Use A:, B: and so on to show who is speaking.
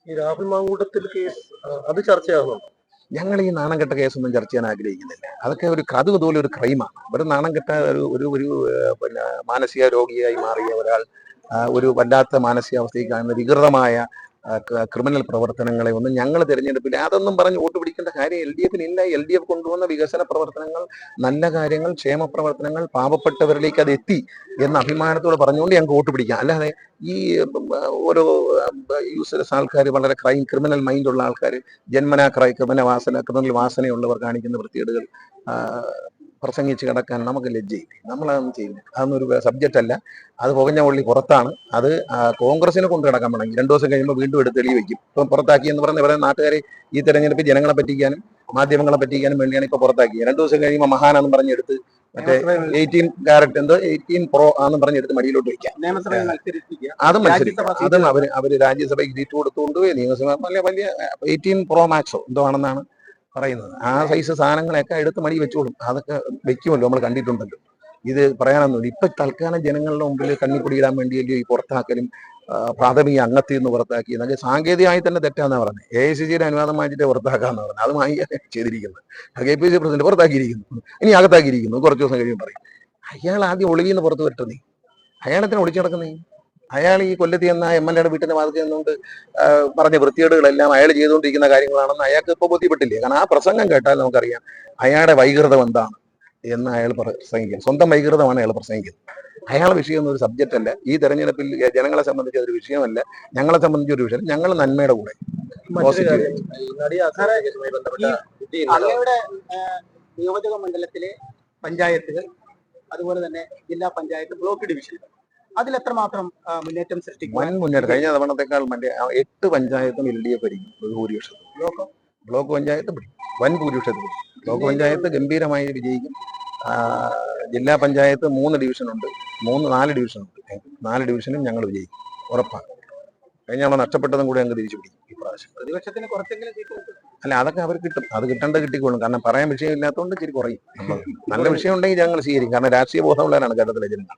A: ഈ രാഹുൽ മാങ്കൂട്ടത്തിൽ കേസ് അത് ചർച്ചയാകുന്നുണ്ട്.
B: ഞങ്ങൾ ഈ നാണം കെട്ട കേസൊന്നും ചർച്ച ചെയ്യാൻ ആഗ്രഹിക്കുന്നില്ല. അതൊക്കെ അത് ഇതുപോലെ ഒരു ക്രൈമാണ്. ഒരു നാണം കെട്ട ഒരു പിന്നെ മാനസിക രോഗിയായി മാറിയ ഒരാൾ ഒരു വല്ലാത്ത മാനസികാവസ്ഥയിൽ കാണുന്ന വികൃതമായ ക്രിമിനൽ പ്രവർത്തനങ്ങളെ ഒന്നും ഞങ്ങൾ തിരഞ്ഞെടുപ്പില്ല. അതൊന്നും പറഞ്ഞ് വോട്ട് പിടിക്കേണ്ട കാര്യം LDF ഇല്ല. LDF കൊണ്ടുവന്ന വികസന പ്രവർത്തനങ്ങൾ, നല്ല കാര്യങ്ങൾ, ക്ഷേമ പ്രവർത്തനങ്ങൾ പാവപ്പെട്ടവരിലേക്ക് അത് എത്തി എന്ന അഭിമാനത്തോടെ പറഞ്ഞുകൊണ്ട് ഞങ്ങൾക്ക് വോട്ട് പിടിക്കാം. അല്ലാതെ ഈ ഓരോ യൂസ്ലെസ് ആൾക്കാർ, വളരെ ക്രിമിനൽ മൈൻഡുള്ള ആൾക്കാർ, ജന്മനാ ക്രിമിനൽ വാസനയുള്ളവർ കാണിക്കുന്ന വൃത്തികേടുകൾ പ്രസംഗിച്ച് കിടക്കാൻ നമുക്ക് ലജ്ജയില്ല. നമ്മളതൊന്നും ചെയ്യില്ല. അതൊന്നും ഒരു സബ്ജക്റ്റ് അല്ല. അത് പുകഞ്ഞ കൊള്ളി പുറത്താണ്. അത് കോൺഗ്രസിനെ കൊണ്ട് കിടക്കാൻ വേണമെങ്കിൽ 2 ദിവസം കഴിയുമ്പോൾ വീണ്ടും എടുത്ത് തെളിവ് വയ്ക്കും. ഇപ്പം പുറത്താക്കി എന്ന് പറഞ്ഞ് ഇവരെ നാട്ടുകാരെ ഈ തെരഞ്ഞെടുപ്പ് ജനങ്ങളെ പറ്റിക്കാനും മാധ്യമങ്ങളെ പറ്റിക്കാനും വേണ്ടിയാണ് ഇപ്പൊ പുറത്താക്കി. 2 ദിവസം കഴിയുമ്പോൾ മഹാനാന്ന് പറഞ്ഞെടുത്ത് മറ്റേ 18 പ്രോ ആണെന്ന് പറഞ്ഞെടുത്ത് മടിയിലോട്ട് വയ്ക്കാം. അതും മത്സരിക്കും. അതും അവര് രാജ്യസഭയ്ക്ക് സീറ്റ് കൊടുത്തുകൊണ്ട് നിയമസഭ വലിയ 18 പ്രോ മാക്സോ എന്തോ ആണെന്നാണ് പറയുന്നത്. ആ സൈസ് സാധനങ്ങളൊക്കെ എടുത്ത് മടി വെച്ചോളും. അതൊക്കെ വെക്കുമല്ലോ, നമ്മൾ കണ്ടിട്ടുണ്ടല്ലോ. ഇത് പറയാനൊന്നുമില്ല. ഇപ്പൊ തൽക്കാലം ജനങ്ങളുടെ മുമ്പിൽ കണ്ണിപ്പൊടിയിടാൻ വേണ്ടിയല്ലോ ഈ പുറത്താക്കലും പ്രാഥമിക അംഗത്തിൽ നിന്ന് പുറത്താക്കി എന്നൊക്കെ സാങ്കേതികമായി തന്നെ തെറ്റാന്നാ പറഞ്ഞത്. AICCയുടെ അനുവാദം വാങ്ങിച്ചിട്ട് പുറത്താക്കാന്ന് പറഞ്ഞത്. അത് വാങ്ങിയാണ് ചെയ്തിരിക്കുന്നത്. KPCC പ്രസിഡന്റ് പുറത്താക്കിയിരിക്കുന്നു, ഇനി അകത്താക്കിയിരിക്കുന്നു. കുറച്ച് ദിവസം കഴിയുമ്പോൾ പറയും. അയാൾ ആദ്യം ഒളിവിന്ന് പുറത്ത് വരട്ടെ. അയാളെത്തിന് ഒളിച്ചു നടക്കുന്നേ? അയാൾ ഈ കൊല്ലത്ത് എന്ന MLA വീട്ടിന്റെ വാതിൽ ചെന്നുകൊണ്ട് പറഞ്ഞ വൃത്തികേടുകളെല്ലാം അയാൾ ചെയ്തുകൊണ്ടിരിക്കുന്ന കാര്യങ്ങളാണെന്ന് അയാൾക്ക് ഇപ്പൊ ബോധ്യപ്പെട്ടില്ലേ? കാരണം ആ പ്രസംഗം കേട്ടാൽ നമുക്കറിയാം അയാളുടെ വൈകൃതം എന്താണ് എന്ന് അയാൾ പ്രസംഗിക്കും. സ്വന്തം വൈകൃതമാണ് അയാൾ പ്രസംഗിക്കുന്നത്. അയാളെ വിഷയമൊന്നും ഒരു സബ്ജക്റ്റ് അല്ല. ഈ തെരഞ്ഞെടുപ്പിൽ ജനങ്ങളെ സംബന്ധിച്ച് അതൊരു വിഷയമല്ല. ഞങ്ങളെ സംബന്ധിച്ച് ഒരു വിഷയം. ഞങ്ങൾ നന്മയുടെ കൂടെ
C: നിയോജക മണ്ഡലത്തിലെ പഞ്ചായത്തുകൾ, അതുപോലെ തന്നെ ജില്ലാ പഞ്ചായത്ത്, ബ്ലോക്ക് ഡിവിഷനുകൾ, അതിൽ എത്രമാത്രം മുന്നേറ്റം സൃഷ്ടിക്കും?
B: വൻ മുന്നേറ്റം. കഴിഞ്ഞ തവണത്തെക്കാൾ 8 പഞ്ചായത്തും LDF ഭരിക്കും ഭൂരിപക്ഷം. ബ്ലോക്ക് പഞ്ചായത്ത് വൻ ഭൂരിപക്ഷത്തിൽ. ബ്ലോക്ക് പഞ്ചായത്ത് ഗംഭീരമായി വിജയിക്കും. ജില്ലാ പഞ്ചായത്ത് 3 ഡിവിഷനുണ്ട്, 4 ഡിവിഷനുണ്ട്. 4 ഡിവിഷനും ഞങ്ങൾ വിജയിക്കും, ഉറപ്പാണ്. കഴിഞ്ഞ നമ്മൾ നഷ്ടപ്പെട്ടതും കൂടെ ഞങ്ങൾ തിരിച്ചു പിടിക്കും ഈ പ്രാവശ്യം.
C: പ്രതിപക്ഷത്തിന് കുറച്ചെങ്കിലും
B: അല്ല, അതൊക്കെ അവർ കിട്ടും. അത് കിട്ടേണ്ട കിട്ടിക്കോളും. കാരണം പറയാൻ വിഷയം ഇല്ലാത്തതുകൊണ്ട് ഇച്ചിരി കുറയും. നല്ല വിഷയം ഉണ്ടെങ്കിൽ ഞങ്ങൾ സ്വീകരിക്കും. കാരണം രാഷ്ട്രീയ ബോധമുള്ളവരാണ് കേരളത്തിലെ ജനങ്ങൾ.